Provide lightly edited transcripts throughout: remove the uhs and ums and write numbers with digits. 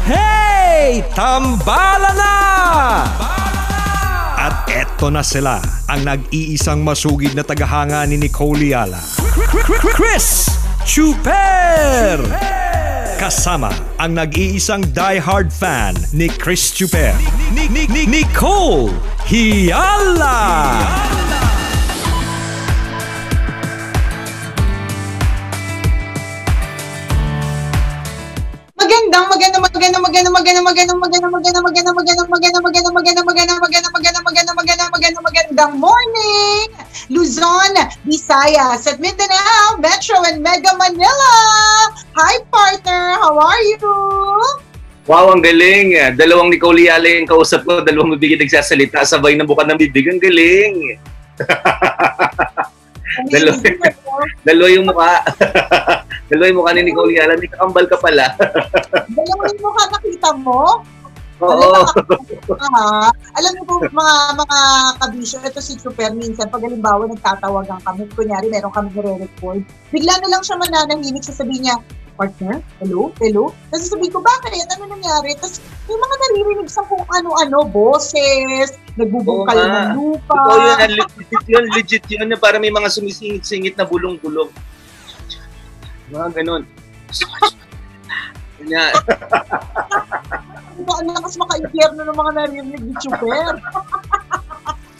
Hey! Tambala na! At eto na sila, ang nag-iisang masugid na tagahanga ni Nicole Yala. Chris Chuper! Kasama ang nag-iisang diehard fan ni Chris Chuper, Nicole Yala! Magandang morning, Luzon, Visayas, at Mindanao, Metro and Mega Manila. Hi partner, how are you? Wow, ang galing. Dalawang Nicole Yala yung kausap ko, dalawang bibigyan nagsasalita, sabay na buka ng bibig. Ang galing. Dalawa yung mukha. Dalawa yung mukha ni Nicole Yala. May kakambal ka pala. Dalawa yung mukha nakita mo? Oo. Alam mo po mga kabisyo, ito si Super minsan, pag halimbawa nagtatawagan kami, kunyari meron kami nire-record, bigla na lang siya mananahimik, sasabihin niya, partner, hello? Tapos sasabihin ko, bakit? Ano nangyari? Tapos may mga naririnig sa kung ano-ano, boses, nagbubungkal ng lupa. Oo, legit yun. Para may mga sumisingit-singit na bulong-bulong. Mga ganun. Ganyan. Ang lakas maka-impyerno ng mga naririnig ni Chuper.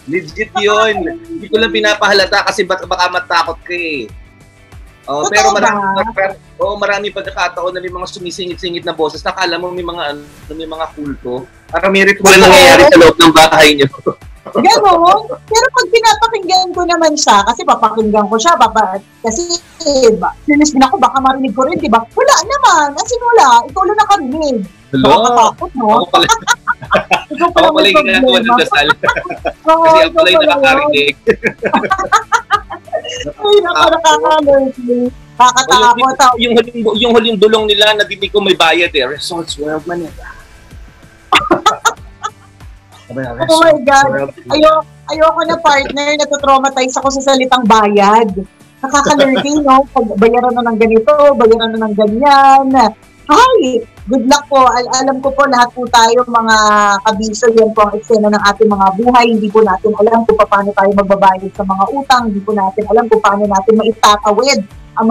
Legit yun. Hindi ko lang pinapahalata kasi baka matakot ka eh. Oh, pero marami pagkakataon na may mga sumisingit-singit na boses. Nakala mo may mga kulto. Para may ritual na nangyayari sa loob ng bahay niyo. Ganon. Pero pag pinapakinggan ko naman siya, kasi papakinggan ko siya, kasi sinis din ako, baka marinig ko rin, diba? Wala naman. As in, wala. Ikaw lang nakarinig. Nakakatakot, no? Ako pala yung ginagawa ng dasal. Kasi ako pala yung nakakarinig. Ay, nakakarinig. Kakatakot. Yung huling bulong nila, nadinig ko may bayad eh. Resorts World Manila. Oh my God. Ayoko na partner, natotraumatize ako sa salitang bayad. Nakaka-lurking, no? Pag bayaran na ng ganito, bayaran na ng ganyan. Hi! Good luck po. Alam ko po lahat po tayo mga kabiso, yan po ang eksena ng ating mga buhay. Hindi po natin alam kung paano tayo magbabayad sa mga utang. Hindi po natin alam kung paano natin maitatawid ang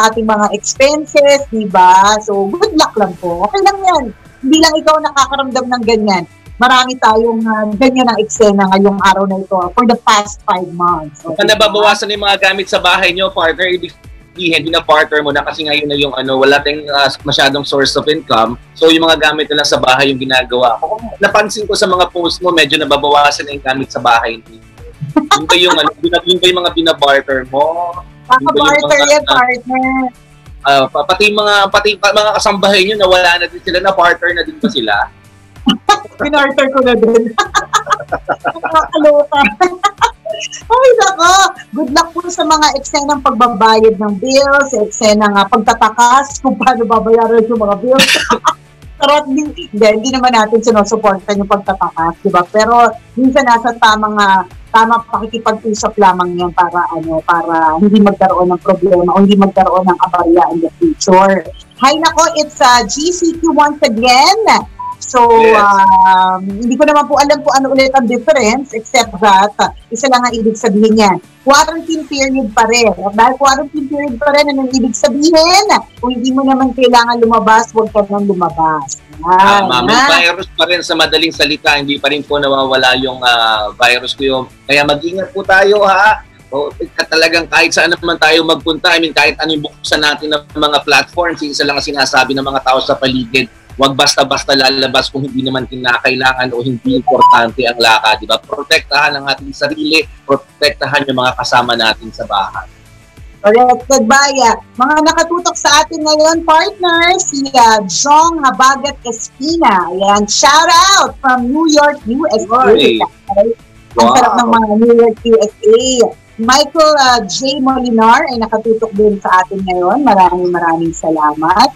ating mga expenses, di ba? So, good luck lang po. Okay lang yan. Hindi lang ikaw nakakaramdam ng ganyan. Marami tayong ganyan ang eksena ngayong araw na ito for the past 5 months. Okay, nababawasan yung mga gamit sa bahay nyo, partner, ibig sabihin, hindi na partner mo na kasi ngayon na yung wala tayong masyadong source of income. So yung mga gamit nila sa bahay yung ginagawa. Napansin ko sa mga post mo, medyo nababawasan na yung gamit sa bahay. Yun ba yung mga binabarter mo? Kaka-barter yan, partner. Pati mga kasambahay nyo na wala na din sila, na partner na din pa sila. Pinarter ko na din. Nakakaloka. Ay, nako. Good luck po sa mga eksenang pagbabayad ng bills, eksenang pagtatakas, kung paano babayaran yung mga bills. Pero hindi naman natin sinusuportan yung pagtatakas, diba? Pero minsan nasa tamang pakikipag-usap lamang yan para hindi magkaroon ng problema o hindi magkaroon ng abarya in the future. Hi, nako. It's GCQ once again. So, hindi ko naman po alam po ano ulit ang difference except that isa lang ang ibig sabihin yan. Quarantine period pa rin. Dahil quarantine period pa rin, anong ibig sabihin? Kung hindi mo naman kailangan lumabas, huwag ka nang lumabas. May virus pa rin sa madaling salita. Hindi pa rin po nawawala yung virus ko yun. Kaya mag-ingat po tayo ha. O, talagang kahit saan naman tayo magpunta, kahit anong buksan natin ng mga platforms, isa lang ang sinasabi ng mga tao sa paligid. Huwag basta-basta lalabas kung hindi naman kinakailangan o hindi importante ang lakad, di ba? Protektahan ang ating sarili, protektahan yung mga kasama natin sa bahay. Correct, Baya. Mga nakatutok sa atin ngayon, partner, si Jong Habagat Espina. Ayan, shout out from New York, USA. Okay. Ang sarap ng mga New York, USA. Michael J. Molinar ay nakatutok din sa atin ngayon. Maraming salamat.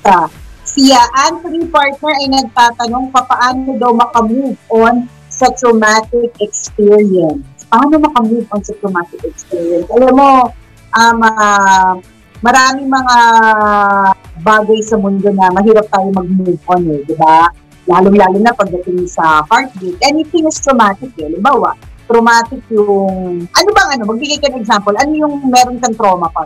Si Anthony Partner ay nagtatanong paano daw makamove on sa traumatic experience. Paano makamove on sa traumatic experience? Alam mo, maraming mga bagay sa mundo na mahirap tayo mag-move on di ba? Lalo-lalo na pagdating sa heartbreak. Anything is traumatic Halimbawa, traumatic yung, magbigay ka ng example, ano yung meron kang trauma pa?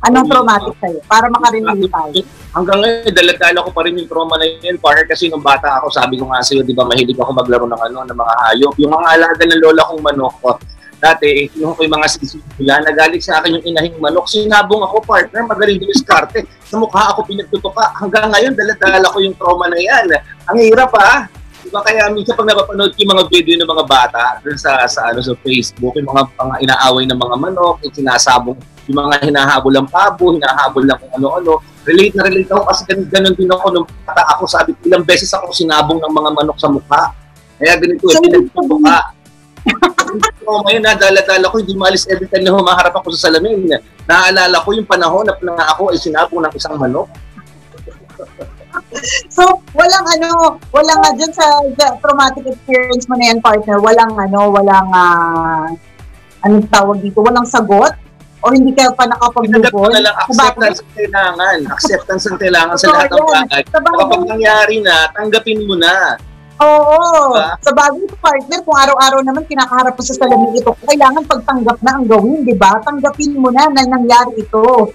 Anong traumatic sa'yo? Para makarelate tayo. Hanggang ngayon, dala-dala ko pa rin yung trauma na yun, partner, kasi nung bata ako, sabi ko nga sa'yo, di ba, mahilig ako maglaro ng mga hayop. Yung mga alaga ng lola kong manok ko, dati, yung mga sisila, nagalit sa akin yung inahing manok. Sinabong ako, partner, magaling dumiskarte. Sa mukha ako pinagtutuka. Hanggang ngayon, dala-dala ko yung trauma na yan. Ang hirap Diba, kaya minsan pag napapanood ko yung mga video ng mga bata dun sa Facebook, yung mga inaaway ng mga manok, yung sinasabong, yung mga hinahabol ng pabo, hinahabol ng kung ano-ano. Relate na relate ako kasi ganun din ako nung bata ako. Sabi ko, ilang beses ako sinabong ng mga manok sa mukha. Kaya ganito, pinagtutuka. Ngayon, nadala-dala ko, hindi maalis every time na humaharap ako sa salamin. Naaalala ko yung panahon na ako ay sinabong ng isang manok. So, walang nga dyan sa traumatic experience mo na yan, partner, walang anong tawag dito, walang sagot? O hindi kayo pa nakapag-move na lang, acceptance ang kailangan sa lahat ng bagay. Kapag nangyari na, tanggapin mo na. Oo. Sa bagay partner, kung araw-araw naman kinakaharap mo sa salamin ito, kailangan pagtanggap na ang gawin, di ba? Tanggapin mo na nangyari ito.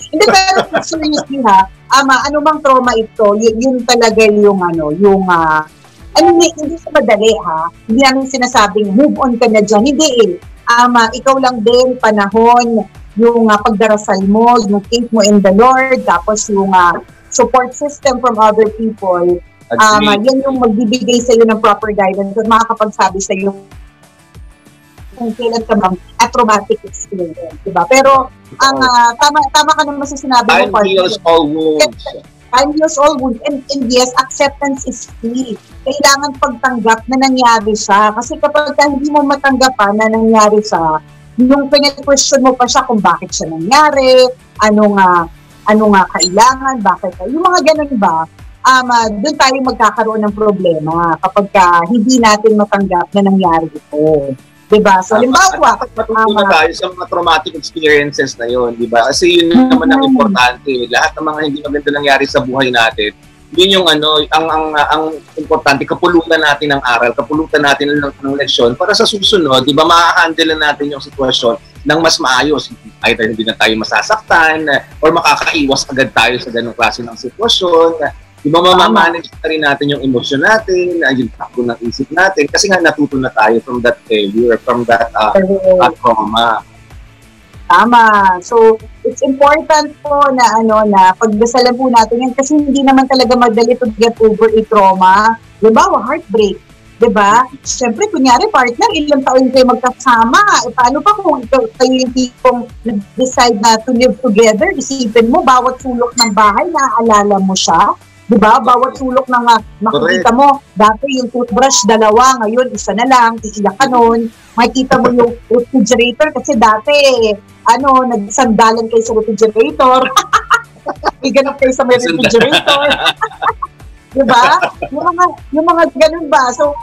Hindi, pero seriously ano mang trauma ito, yun talaga yung hindi sa madali hindi namin sinasabing move on ka na dyan, hindi ikaw lang din, panahon, yung pagdarasal mo, yung faith mo in the Lord, tapos yung support system from other people, yan yung magbibigay sa iyo ng proper guidance at makakapagsabi sa iyo kung kailan ka at traumatic experience, diba? Pero ang tama ka naman sa sinabi mo, time heals all wounds. Time heals all wounds, and yes, acceptance is key. Kailangan pagtanggap na nangyari siya. Kasi kapag hindi mo matanggap na nangyari siya, yung pinag-question mo pa siya kung bakit siya nangyari, ano nga kailangan, bakit yung mga ganun ba? Doon tayo magkakaroon ng problema kapag hindi natin matanggap na nangyari ito. Diba? So, halimbawa, matutunan tayo sa mga traumatic experiences na yun, diba? Kasi yun naman ang importante. Lahat ng mga hindi maganda nangyari sa buhay natin, yun yung ang importante, kapulutan natin ng aral, kapulutan natin ng leksyon para sa susunod, diba, ma-handle natin yung sitwasyon ng mas maayos. Either hindi na tayo masasaktan or makakaiwas agad tayo sa ganung klase ng sitwasyon. Diba, mamamanage na rin natin yung emosyon natin, yung takbo ng isip natin, kasi nga natuto na tayo from that failure, from that trauma. Tama. So, it's important po na pagdasalan po natin yan kasi hindi naman talaga madali to get over a trauma. Diba? Heartbreak. Diba? Siyempre, kunyari, partner, ilang taon kayo magkasama. Paano pa kung kayo yung tipong decide na to live together? Isipin mo, bawat sulok ng bahay, naaalala mo siya. Diba? Bawat sulok ng makikita mo, dati yung toothbrush, dalawa, ngayon, isa na lang, iiyak ka nun. Makikita mo yung refrigerator kasi dati, nagsandalan kayo sa refrigerator. May ganap kayo sa may refrigerator. Diba? Yung mga ganun ba? So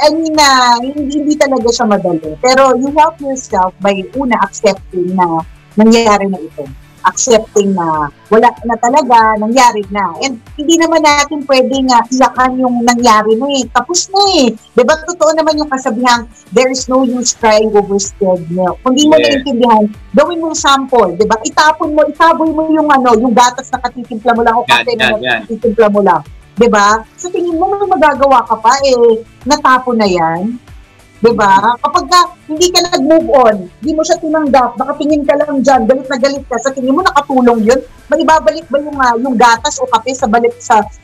I mean, hindi talaga siya madali. Pero you help yourself by accepting na nangyari na ito. Accepting na wala na talaga, nangyari na. And hindi naman natin pwedeng iyakan yung nangyari na tapos na Diba? Totoo naman yung kasabihan, there is no use crying over spilled milk. Kung di mo naintindihan, gawin mong sample. Diba? Itaboy mo yung gatas na katitimpla mo lang o kape na katitimpla mo lang. Diba? So tingin mo, may magagawa ka pa natapon na yan. Diba? Kapag hindi ka nag-move on, hindi mo siya tinanggap, nakatingin ka lang dyan, galit na galit ka, sa tingin mo nakatulong yun, may ibabalik ba yung gatas o kape sa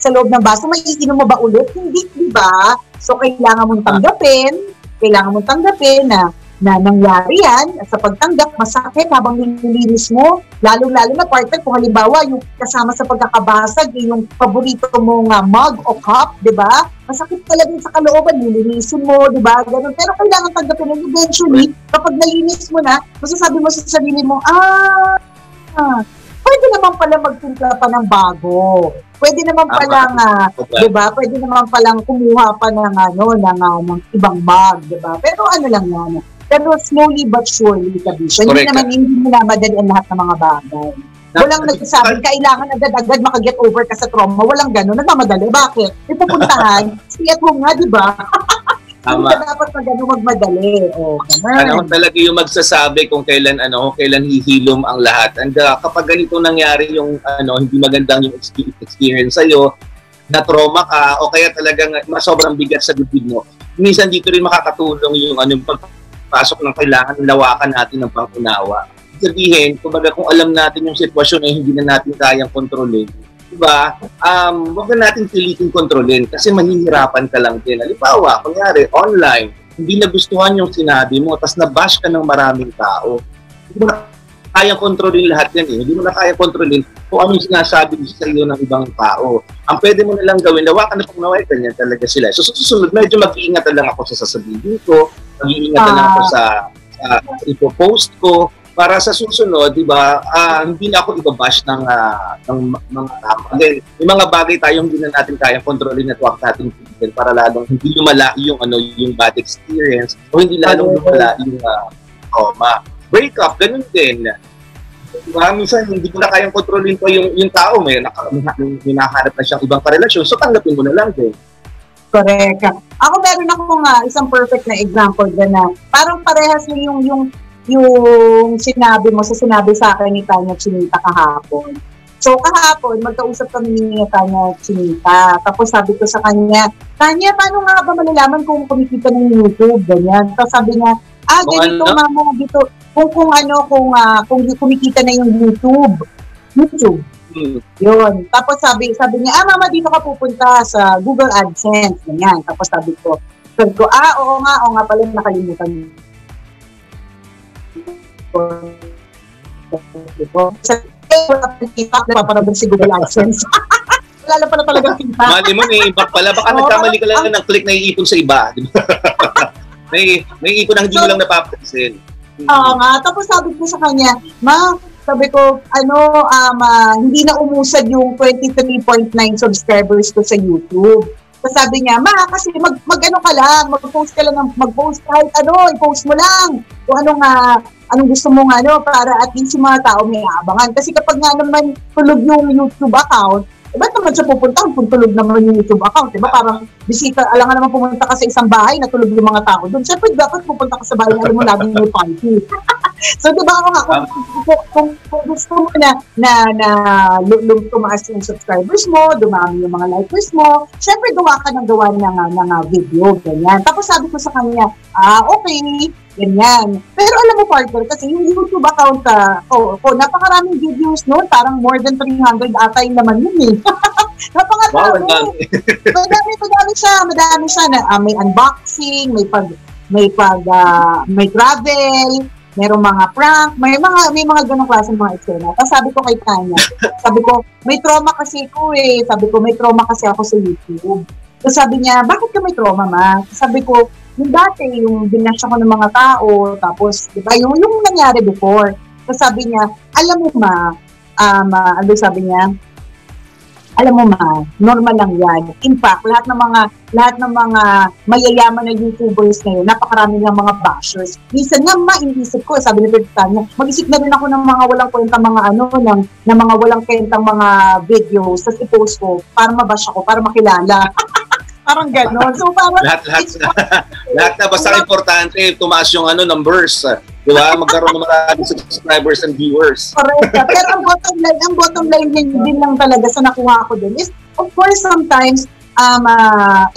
loob ng baso, may iinom mo ba ulit? Hindi, diba? So, kailangan mong tanggapin na nangyari yan, at sa pagtanggap, masakit habang nililinis mo, lalo-lalo na partner, kung halimbawa, yung kasama sa pagkakabasag, yung paborito mong mug o cup, diba? Masakit talaga sa kalooban, nilinisin mo, diba? Ganun. Pero kailangan tanggapin na eventually, kapag nalinis mo na, masasabi mo sa sarili mo, pwede naman pala magtimpla pa ng bago. Pwede naman palang, diba? Pwede naman palang kumuha pa ng ibang mug, diba? Pero lang yan. Pero slowly but surely, Kabisha. Hindi naman hindi mo namadali ang lahat ng mga bagay. Walang nagsasabing kailangan agad-agad makaget over ka sa trauma. Walang gano'n. Nagmamadali. Bakit? Ipupuntahan, stay at home nga, di ba? Tama. Hindi ka dapat magmadali. Ano talaga yung magsasabi kung kailan hihilom ang lahat. And kapag ganito nangyari yung hindi magandang yung experience sa'yo, na trauma ka o kaya talagang sobrang bigat sa dibdib mo, minsan dito rin makakatulong yung pagpasok ng kailangan lawakan natin ng pangunawa. Sabihin, kumbaga kung alam natin yung sitwasyon ay hindi na natin kayang kontrolin, diba? Huwag na natin pilitin kontrolin kasi mahihirapan ka lang din. Halimbawa, kunyari, online, hindi nagustuhan yung sinabi mo, tapos nabash ka ng maraming tao. Hindi mo na kayang kontrolin lahat yan eh. Hindi mo na kayang kontrolin kung anong sinasabi sa iyo ng ibang tao. Ang pwede mo na lang gawin, lawakan na pag naway, ganyan talaga sila. So, susunod, medyo mag-iingat na lang ako sa sasabihin ko, mag-iingat na lang ako sa ipopost ko, para sa susunod, di ba, hindi na ako ibabash ng mga tao. Again, may mga bagay tayong hindi na natin kayang kontrolin at huwag natin pilitin para lalong hindi lumala yung bad experience o hindi lalong lumala yung trauma. Breakup, ganun din. Diba? Minsan, hindi mo na kayang kontrolin pa yung tao. May hinahanap na siyang ibang karelasyon, so tanggapin mo na lang din. Correct. Ako meron akong isang perfect na example dyan na parang parehas yung sinabi mo sinabi sa akin ni Tanya Chinita kahapon. So kahapon, magkausap kami ni Tanya Chinita. Tapos sabi ko sa kanya, Tanya, paano nga ba malalaman kung kumikita ng YouTube? Ganyan. Tapos sabi niya, ganito mama, dito, kung kumikita na yung YouTube. Yun. Tapos sabi niya, mama, dito ka pupunta sa Google AdSense. Ganyan. Tapos sabi ko, oo nga pala, nakalimutan mo. Napaparabang si Google AdSense. Wala pala talagang kita. Mali mo, naiimbak pala. Baka nagkamali ka lang ng click na iipon sa iba. May ipon ang hindi mo lang napapansin. Oo nga. Tapos sabi ko sa kanya, sabi ko, hindi na umusad yung 23.9 subscribers ko sa YouTube. So sabi niya, kasi mag-ano ka lang, mag-post ka lang, mag-post kahit i-post mo lang. Kung anong gusto mo para at least yung mga tao may aabangan. Kasi kapag nga naman tulog yung YouTube account, ba't naman siya pupunta kung tulog naman yung YouTube account? Diba? Parang bisita, alam nga naman pumunta ka sa isang bahay na tulog yung mga tao doon. Siyempre, dapat pupunta ka sa bahay na alam mo laging may party. So, diba ako nga, kung gusto mo na tumaas yung subscribers mo, dumami yung mga likers mo, siyempre gawa ka ng video, ganyan. Tapos sabi ko sa kanya, okay, ganyan. Pero alam mo, partner, kasi yung YouTube account napakaraming videos noon, parang more than 300 ata yung naman yun eh. Napakarami. Wow, madami siya. May unboxing, may travel, merong mga prank, may mga ganong klase mga eksena. Tapos sabi ko kay Tanya, may trauma kasi ko eh. Sabi ko, may trauma kasi ako sa YouTube. So sabi niya, bakit ka may trauma, ma? Sabi ko, yung dati, yung binash ako ng mga tao, tapos, diba, yung nangyari before. So sabi niya, alam mo ma, sabi niya, alam mo ma, normal lang yan. In fact, lahat ng mga mayayaman na YouTubers ngayon, napakarami ng mga bashers. Minsan nga iniisip ko, sabi ni Tanya, mag-isip na rin ako ng mga walang kwentang mga walang kwentang mga videos, tapos i-post ko para mabash ako, para makilala. Parang gano'n. So parang lahat na basta importante, tumaas yung numbers. Di ba? Magkaroon ng maraming subscribers and viewers. Correct. Pero ang bottom line din lang talaga sa nakuha ko din is, of course, sometimes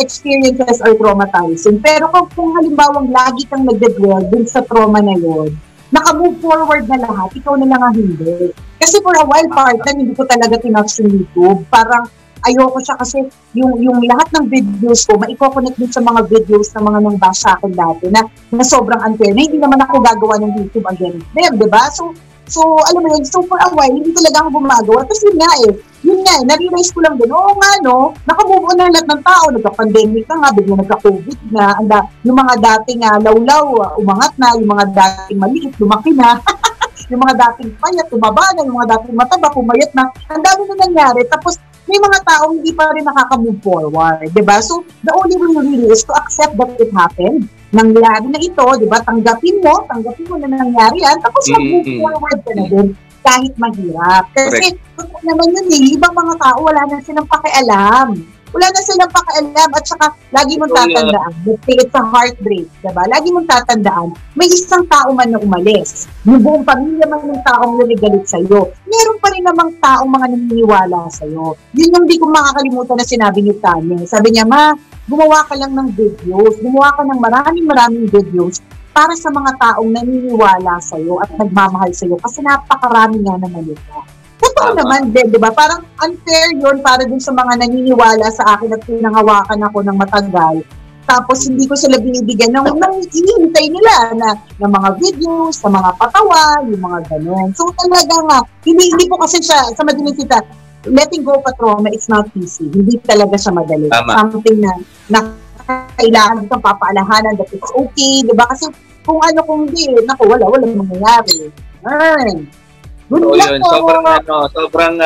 experiences are traumatizing. Pero kung halimbawang lagi kang nagde-dwell dun sa trauma na yun, naka-move forward na lahat, ikaw na lang ang hindi. Kasi for a while, part-time, hindi ko talaga tinouch yung YouTube. Parang ayoko siya kasi yung lahat ng videos ko, maiko-connect din sa mga videos na mga nang bash sa akin dati na sobrang unfair, na hindi naman ako gagawa ng YouTube against them, diba? So alam mo yun, so for a while, hindi talaga ako gumagawa. Tapos yun nga, na-realize ko lang din, naka-move on na lahat ng tao, nagka-pandemic na nga, bigla nagka-COVID na, yung mga dating lawlaw, umangat na, yung mga dating maliit, lumaki na, yung mga dating payat, tumaba na, yung mga dating mataba, pumayat na, ang dami na nangyari, tapos may mga tao hindi pa rin nakaka-move forward, diba? So, the only way really is to accept that it happened. Nangyari na ito, diba? Tanggapin mo na nangyari yan, tapos mag-move forward ka na din. kahit mahirap. Kasi totoo naman yun ibang mga tao, wala na silang pakialam. Wala na silang pakialam at saka lagi mong tatandaan, it's a heartbreak, diba? Lagi mong tatandaan, may isang tao man na umalis. Yung buong pamilya man ng taong naligalit sa'yo. Meron pa rin namang taong mga naniniwala sa'yo. Yun yung di ko makakalimutan na sinabi ni Tanya. Sabi niya, ma, gumawa ka lang ng videos, gumawa ka ng maraming videos para sa mga taong naniniwala sa'yo at nagmamahal sa'yo kasi napakarami nga naman ito. Totoo naman din, di ba? Parang unfair yun para dun sa mga naniniwala sa akin at pinanghawakan ako ng matagal. Tapos hindi ko sila binibigyan ng hinihintay nila na mga videos, na mga patawa, yung mga ganun. So talaga nga, hindi po kasi siya, sa madaling kita, letting go of a trauma, it's not easy. Hindi talaga siya madali. Something na kailangan ditong papaalahanan that it's okay, di ba? Kasi kung hindi, wala mangyayari. So yun, sobrang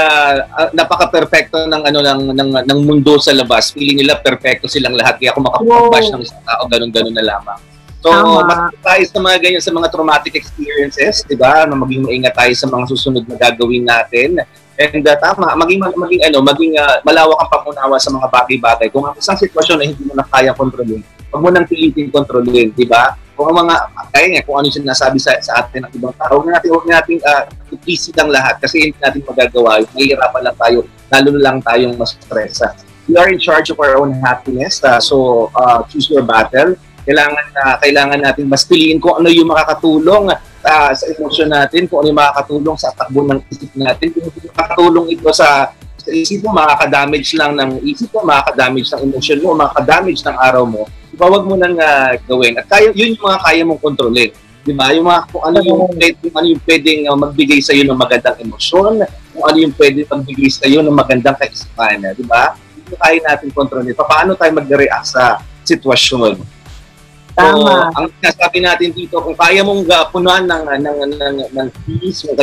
napaka-perfecto ng mundo sa labas. Feeling nila perfecto silang lahat kaya kung makapag-bash ng isang tao, ganun-ganun na lamang. So, tayo sa mga ganyan, sa mga traumatic experiences, 'di ba? Maging maingat tayo sa mga susunod na gagawin natin. And tama, maging malawak ang pangunawa sa mga bagay-bagay. Kung ang isang sitwasyon na hindi mo na kaya kontrolin, huwag mo nang pilitin kontrolin, 'di ba? Kung kung ano sinasabi sa atin ng ibang tao, huwag natin i-please ang lahat kasi hindi natin magagawa. Mahihirapan lang tayo, lalo lang tayong mas-stressa. We are in charge of our own happiness, so choose your battle. Kailangan natin mas piliin kung ano yung makakatulong sa emosyon natin, kung ano yung makakatulong sa takbo ng isip natin. Kung makakatulong ito sa isip mo, makaka-damage lang ng isip mo, makaka-damage ng emosyon mo, makaka-damage ng araw mo, huwag mo nang gawin. At yun yung mga kaya mong kontrolin. Di ba? Kung ano yung pwedeng magbigay sa iyo ng magandang emosyon, kung ano yung pwedeng magbigay sa iyo ng magandang kaisipan. Di ba? Hindi kaya natin kontrolin. Paano tayo mag-react sa sitwasyon? So, ang sinasabi natin dito, kung kaya mong punuan ng peace, kung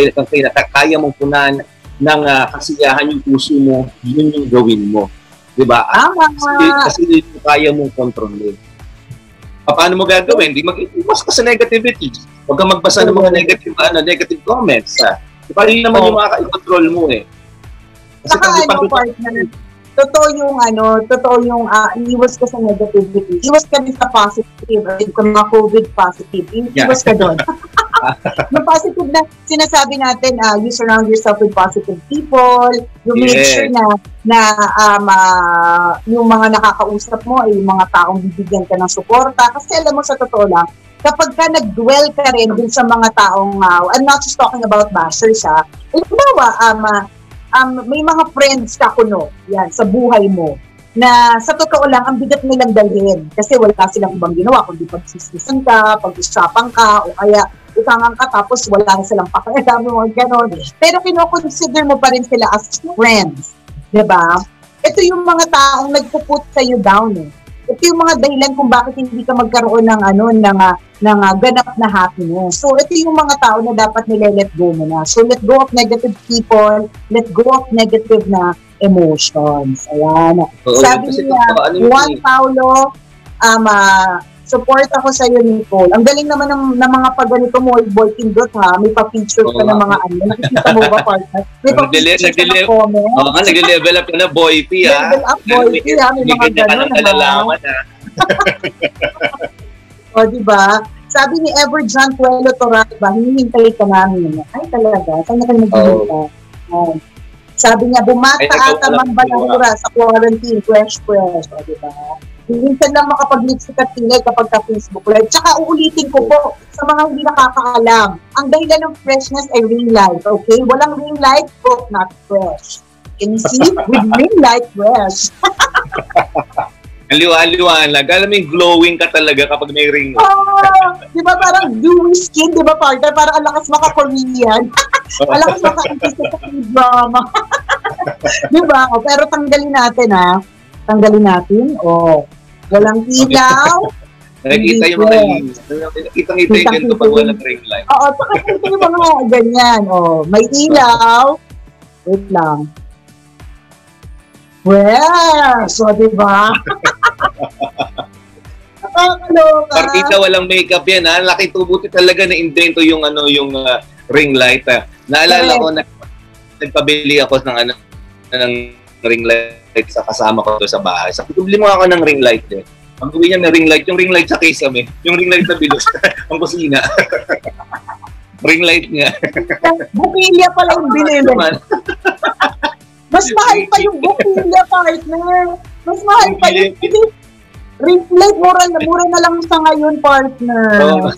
kaya mong punuan ng kasiyahan yung puso mo, yun yung gawin mo. Diba? Kasi yung kaya mong kontrolin. Paano mo gagawin? Di mag-iwas ka sa negativity. Huwag kang magbasa ng mga negative comments. Diba? Yun naman yung makaka-control mo eh. Kasi partner, totoo yung iwas ka sa negativity. Iwas ka din sa positive. Kung mga COVID positive, iwas ka doon. Yung positive na sinasabi natin, you surround yourself with positive people, you make sure na yung mga nakakausap mo ay yung mga taong bibigyan ka ng suporta. Kasi alam mo, sa totoo lang, kapag ka nag-dwell ka rin dun sa mga taong, I'm not just talking about bashers, may mga friends ka yan, sa buhay mo, na sa totoo lang, ang bigat nilang dalhin. Kasi wala silang ibang ginawa, kundi pagsismisan ka, pag-usapan ka, o kaya utangan ka, tapos wala na silang pakialam mo, gano'n. Pero kinoconsider mo pa rin sila as friends. Diba? Ito yung mga taong nagpuput sa'yo down eh. Ito yung mga dahilan kung bakit hindi ka magkaroon ng ganap na happiness. So, ito yung mga tao na dapat nile-let go mo na. So, let go of negative people, let go of negative na emotions. Ayan. Sabi niya, Juan Paulo, support ako sa iyo, Nicole. Ang galing naman ng mga pagganito mo, boy pindot ha. May pa-feature ka ng mga nakikita mo ba, partner? May pa-feature ka ng comment. Oo nga, nag-level up ka na, boy P ha. Level up, boy P ha. May mga ganun ha. O, diba? Sabi ni Ever John Tuelo Toraba, hinihintay ka namin. Ay, talaga. Saan na kayo naghihintay? Sabi niya, bumata ata mang balahura sa quarantine, fresh. O, diba? Minsan lang makapag-lipstick at tingay kapag ka-Facebook live. Tsaka uulitin ko po sa mga hindi nakakaalam. Ang dahilan ng freshness ay ring light, okay? Walang ring light, not fresh. Can you see? With ring light, fresh. Liwanag. Alam mo yung glowing ka talaga kapag may ring light. Di ba parang dewy skin, di ba partner? Parang ang lakas maka-Korean. Ang lakas maka-intisa sa drama. Di ba? Pero tanggalin natin Tanggalin natin. Walang ilaw. Nakikita yung mga Nakikita yung ganito pag walang ring light. Oo, nakikita yung mga ganyan. May ilaw. Wait lang. Well, so diba? Nakakaloka. Partida walang makeup yan ha. Laki tubuti talaga na invento yung ring light. Naalala ko, nagpabili ako ng ring light sa kasama ko sa bahay. Sabi ko, bili mo ako ng ring light eh. Ang gawin niya ng ring light, yung ring light sa kisame, yung ring light na bilos, ang kusina. Ring light niya. Bukilya pala yung binili. Mas mahal pa yung bukilya, partner. Mas mahal pa yung ring light. Mura na lang sa ngayon, partner.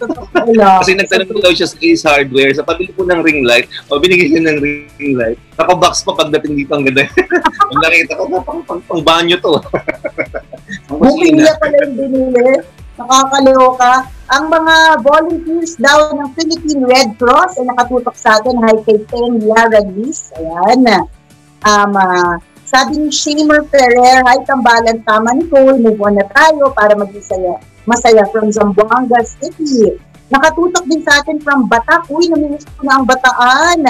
Kasi nagtanong daw siya sa Ace Hardware, sa pabili po ng ring light, binigay siya ng ring light. Naka-box pa pagdating dito, ang ganda. Ang nakita ko, pang banyo to. Bukilya pala yung binili. Nakakaloka. Ang mga volunteers daw ng Philippine Red Cross ay nakatutok sa atin. Hi kay Tenya Ragis. Ayan. Sabi ni Shamer Ferrer, hi tambalan, tama Nicole, move on na tayo para mag-isaya. Masaya from Zamboanga City. Nakatutok din sa atin from Batak. Uy, namimiss ko na ang Bataan.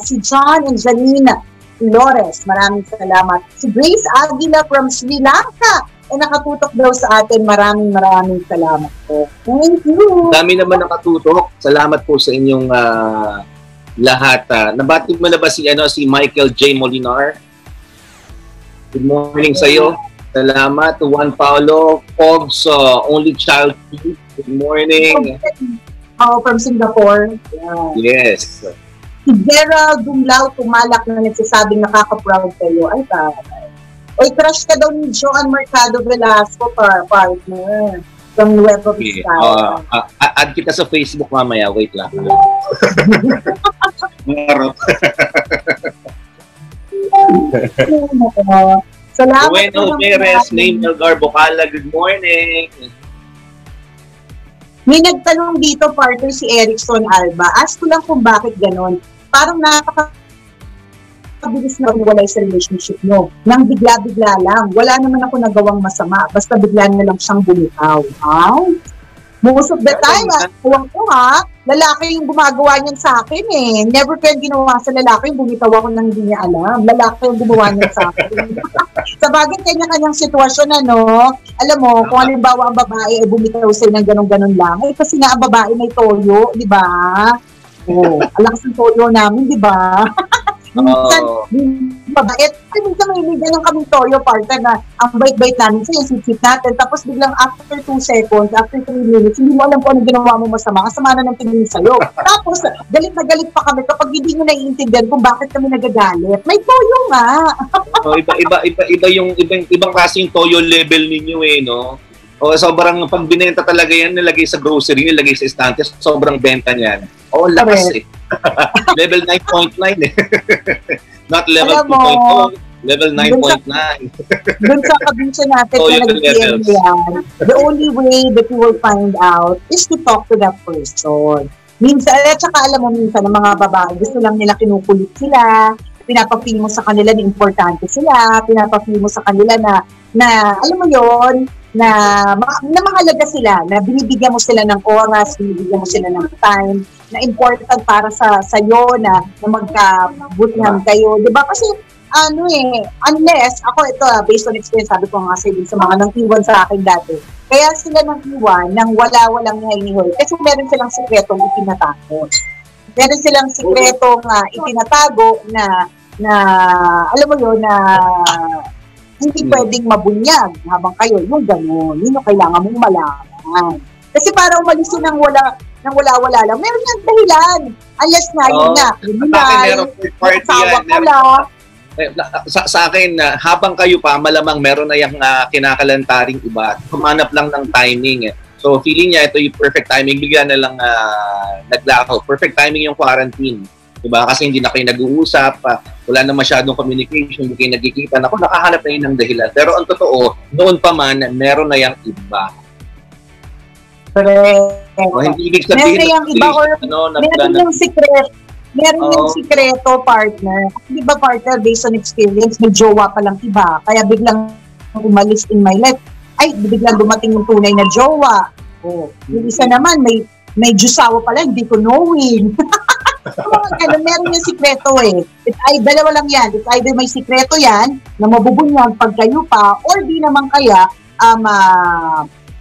Si John and Janine Flores, maraming salamat. Si Grace Aguila from Sri Lanka, nakatutok daw sa atin. Maraming salamat po. Thank you. Dami naman nakatutok. Salamat po sa inyong lahat. Nabati mo na ba si Michael J. Molinar? Good morning sa iyo. Salamat. Juan Paulo, Pogs, only child. Good morning. From Singapore. Yeah. Yes. Si Gerald Dumlao Tumalak na nagsasabing nakaka-proud kayo. Ay, taray. Oy, crush ka daw ni Joan Mercado Velasco, partner. From Nuevo Vizcaya. Add kita sa Facebook mamaya. Wait lang. Marot. Salamat. Bueno Perez, Neymar Garbocala, good morning. May nagtanong dito, partner, si Erickson Alba. Ask ko lang kung bakit ganon. Parang napakabilis na walay sa relationship nyo. Nang bigla-bigla lang. Wala naman ako nagawang masama. Basta bigla na lang siyang bumitaw. Most of the time, huwag ko lalaki yung gumagawa niyan sa akin eh. Never ko yung ginawa sa lalaki, yung bumitaw ako nang hindi niya alam. Lalaki yung gumawa niyan sa akin. Sa bagay, kanya-kanyang sitwasyon, alam mo, kung halimbawa ang babae ay bumitaw sa'yo ng ganon-ganon lang, kasi nga ang babae may toyo, di ba? Alakas ng toyo namin, di ba? Minsan, mabait. Ay, minsan may ganun kaming toyo, partner, na ang bait-bait namin sa'yo, sip-sip natin. Tapos biglang after 2 seconds, after 3 minutes, hindi mo alam kung ano ginawa mo masama. Kasama na ng tingin sa'yo. Tapos, galit na galit pa kami kapag hindi mo naiintindihan kung bakit kami nagagalit. May toyo nga. Ibang klase yung toyo level ninyo no? Sobrang pag binenta talaga yan, nilagay sa grocery, nilagay sa estante, sobrang benta niyan. Lakas eh. Level 9.9 eh. Not level 2.0, level 9.9. Doon sa kabinsa natin na nag-PM yan, the only way that you will find out is to talk to that person. Minsan, at saka alam mo minsan, ng mga babae, gusto lang nila kinukulit sila, pinapapili mo sa kanila na importante sila, pinapapili mo sa kanila na alam mo yon na mahalaga sila, na binibigyan mo sila ng oras, binibigyan mo sila ng time, na important para sa iyo na magkabutihan kayo. Diba? Kasi, unless, ako ito, based on experience, sabi ko nga sa mga nang iwan sa akin dati, kaya sila nang iwan, nang walang hinihoy, kasi meron silang sikretong itinatago. Meron silang sikretong itinatago na alam mo yun, na hindi pwedeng mabunyag habang kayo, yung gano'n, yun yung kailangan mong malaman. Kasi para umalis yun nang wala lang, meron yung dahilan. Unless na, yun na, sa akin, habang kayo pa, malamang meron na yung kinakalantaring iba. Humanap lang ng timing. So, feeling niya, ito yung perfect timing. Bigla na lang naglakaw. Perfect timing yung quarantine. Diba? Kasi hindi na kayo nag-uusap, wala na masyadong communication, hindi kayo nagkikita. Naku, nakahanap na yun ng dahilan. Pero ang totoo, noon pa man, meron na yung iba. Hindi ibig sabihin meron yung iba or meron yung secret. Meron yung sikreto, partner. Di ba, partner, based on experience, may jowa palang iba. Kaya biglang umalis in my life. Ay, biglang dumating yung tunay na jowa. Yung isa naman, may jusawa pala, hindi ko knowing. Meron yung sikreto eh. Dalawa lang yan. It's either may sikreto yan na mabubunyag pag kayo pa, or di naman kaya,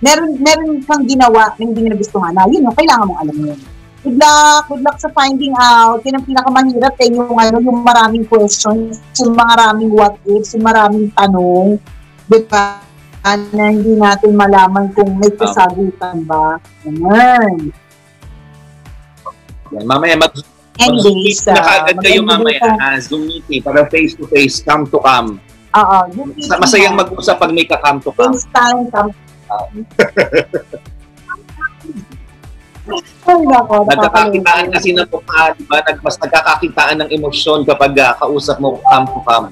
meron kang ginawa na hindi na gustuhan na yun, kailangan mong alam yun. Good luck sa finding out. Yan ang pinakamahirap yung maraming questions, yung maraming what ifs, yung maraming tanong, di ba? Na hindi natin malaman kung may kasagutan ba. Ganun. Yan, mamaya Anyways, na kagad kayo mamaya. Zoom meeting para face-to-face, come to come. Oo. Masayang mag-usap pag may ka-come to come. FaceTime, come to come. Ay, nako. Nagkakakitaan kasi ng mukha, diba? Mas nagkakakitaan ng emosyon kapag kausap mo come to come.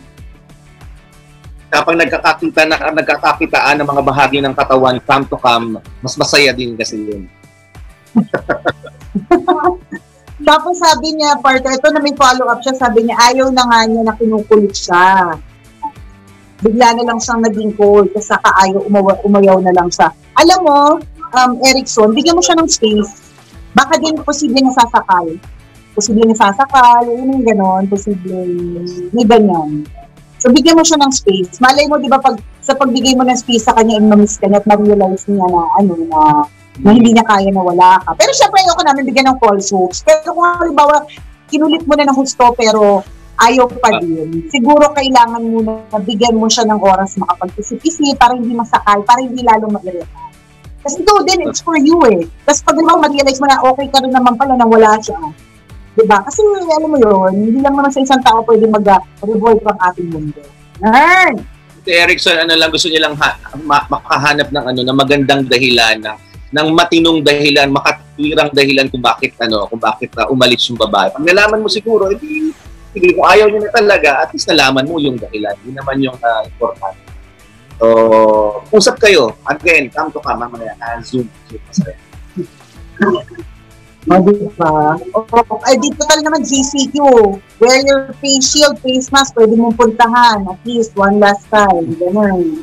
Kapag nagkakakitaan ng mga bahagi ng katawan come to come, mas masaya din kasi yun. Tapos sabi niya, partner, ito na may follow-up siya, sabi niya, ayaw na nga niya na kinukulit siya. Bigla na lang siyang naging cold, kasi saka ayaw, umayaw na lang siya. Alam mo, Erickson, bigyan mo siya ng space. Baka din posible na sasakal. Yun yung ganon, posible, may ganyan. So, bigyan mo siya ng space. Malay mo, di ba, sa pagbigay mo ng space sa kanya, mamiss ka niya at ma-realize niya na, na hindi niya kaya na wala ka. Pero syempre, ayoko namin bigyan ng false hopes. Pero kung halimbawa, kinulit mo na ng husto, pero ayaw pa din. Siguro kailangan mo na bigyan mo siya ng oras makapag-isip-isip para hindi masakal, para hindi lalong mag-irita. Kasi ito din, it's for you eh. Tapos pag naman ma-realize mo na okay ka rin naman pala nang wala siya. Diba? Kasi alam mo yun, hindi lang naman sa isang tao pwede mag-revolve ang ating mundo. Yan! Si Erickson, gusto niya lang makahanap ng magandang dahilan, ng matinong dahilan, makatwirang dahilan kung bakit umalis yung babae. Pag nalaman mo siguro, sige, kung ayaw niya na talaga, at least nalaman mo yung dahilan. Yun naman yung importante. So, usap kayo. Again, come to come, mamaya, Zoom. Diba? Ay, di total naman GCQ. Wear your face shield, face mask, pwede mong puntahan at least one last time. Ganun.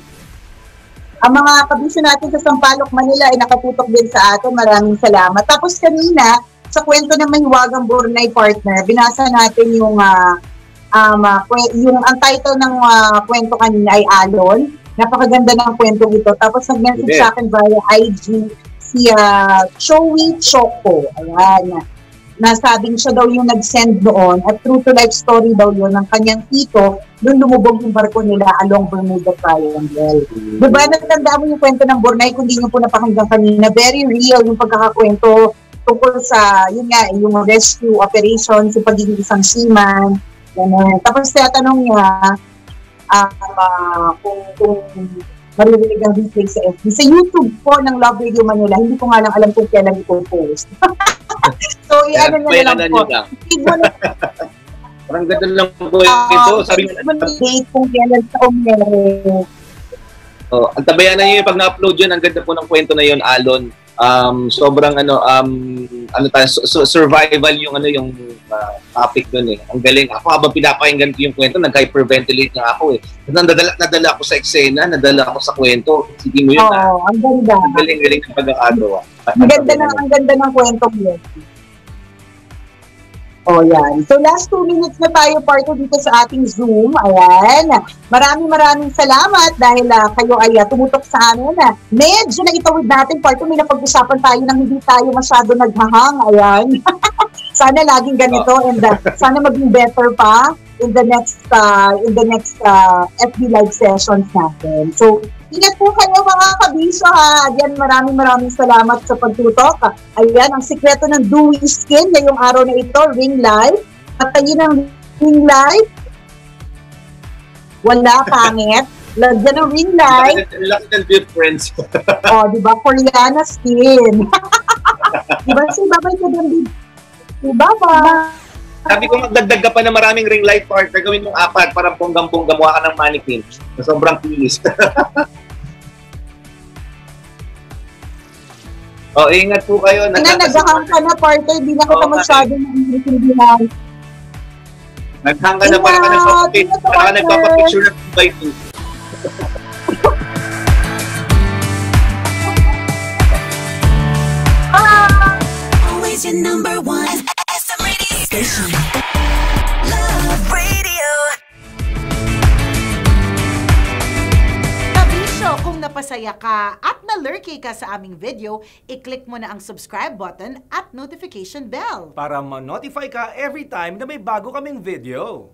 Ang mga kabisyo natin sa Sampaloc, Manila ay nakatutok din sa atin. Maraming salamat. Tapos kanina, sa kwento ng Mahiwagang Bornay partner, binasa natin yung ang title ng kwento kanina ay Alon. Napakaganda ng kwentong ito. Tapos nag-message sa akin via IG si Joey Choco. Ayan. Nasabing siya daw yung nag-send noon at true to life story daw yun ng kanyang tito doon lumubog yung barko nila along Bermuda Triangle. Diba, natandaan mo yung kwento ng Bornay kung di nyo po napakinggan kanina. Very real yung pagkakakwento tungkol sa, yun nga, yung rescue operations, yung pagiging isang seaman. Ganun. Tapos tatanong niya kung maririnig ang replay sa FB. Sa YouTube po ng Love Radio Manila, hindi ko nga lang alam kung kailan i-post. So, i-ano niya lang po. Parang ganda lang po ito. Sabi niya, date kung kailan sa umere. Ang tabayanan niyo yung pag na-upload yun, ang ganda po ng kwento na yun, Alon. Sobrang survival yung topic doon eh. Ang galing. Ako habang pinapakinggan ko yung kwento, nag-hyperventilate nga ako eh. Nadala ako sa eksena, nadala ako sa kwento. Sige mo yun ang ganda. Ang galing ng pagkakagawa. Ang ganda ng kwento mo. Yan. So, last 2 minutes na tayo, Parto, dito sa ating Zoom. Ayan. Maraming salamat dahil kayo ay tumutok sa amin. Medyo na itawid natin, Parto, may napag-usapan tayo nang hindi tayo masyado naghahang. Ayan. Sana laging ganito and sana maging better pa in the next FB live sessions natin. So, ingat po kayo mga kabisyo ha. Again, maraming salamat sa pagtutok. Ayan, ang sikreto ng dewy skin ngayong araw na ito, ring light. Patayin ng ring light. Wala, pangit. Lagyan ng ring light. Laki ng difference. Diba? Koreana skin. Diba? So, babay ka din. Bye-bye. Sabi ko magdagdag ka pa na maraming ring light partner, gawin mong 4 para ponggang-pongga mukha ka ng mannequin na sobrang kinis. Ingat po kayo. Naghahang ka na partner, hindi na kita masyado nang naghang ka na para ka nagpapapicture ng by 2. Always your number one SM radio station. Love Radio. Kabisyo, kung napasaya ka at na-lurky ka sa aming video, i-click mo na ang subscribe button at notification bell. Para ma-notify ka every time na may bago kaming video.